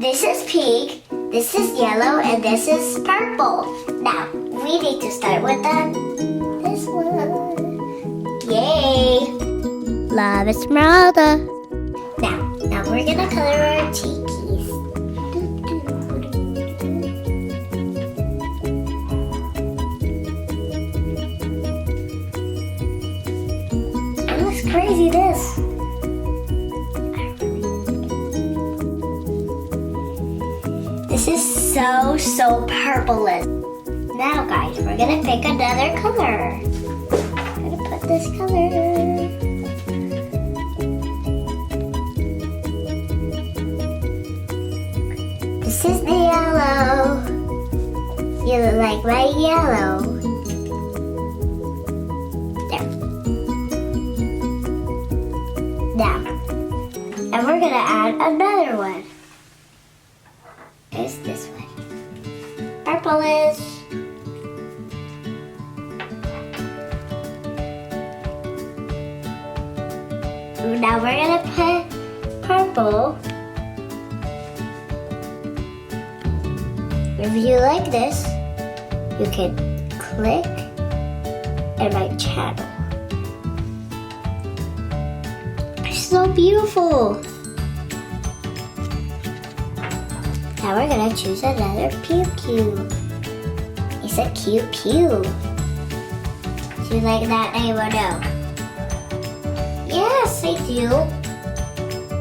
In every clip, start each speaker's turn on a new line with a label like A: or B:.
A: This is pink, this is yellow, and this is purple. Now, we need to start with this one. Yay! Love Esmeralda. Now we're gonna color our cheekies. It looks crazy, this. This is so purplish. Now guys, we're gonna pick another color. I'm gonna put this color. This is the yellow. You look like my yellow. There. Now, and we're gonna add another one. It's this one. Purplish. Now we're gonna put purple. If you like this, you can click and my channel. It's so beautiful. Now we're gonna choose another pew-pew. It's a cute pew. Do you like that name or no? Yes, I do.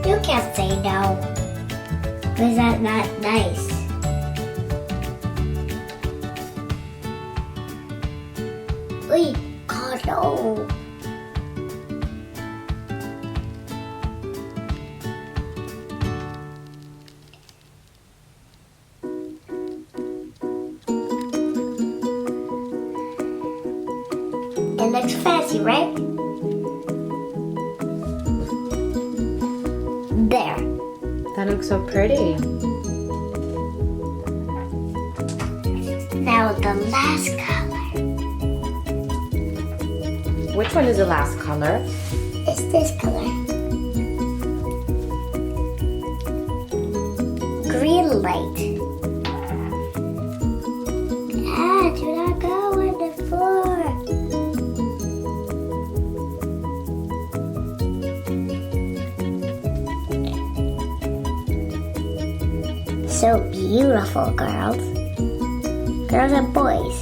A: You can't say no. Is that not nice? Wait, God, no. It looks fancy, right? There.
B: That looks so pretty.
A: Now the last color.
B: Which one is the last color?
A: It's this color. Green light. Ah, do not go on the floor. So beautiful, girls. Girls and boys.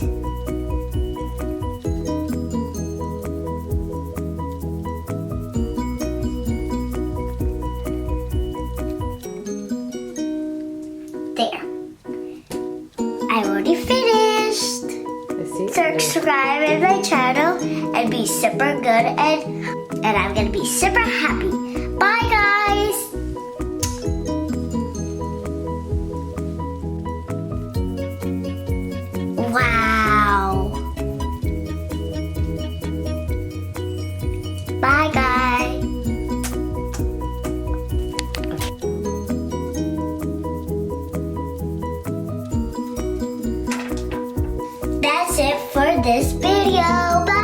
A: There. I already finished. Subscribe to my channel and be super good and I'm gonna be super happy. Bye guys! Wow! Bye guys! That's it for this video. Bye!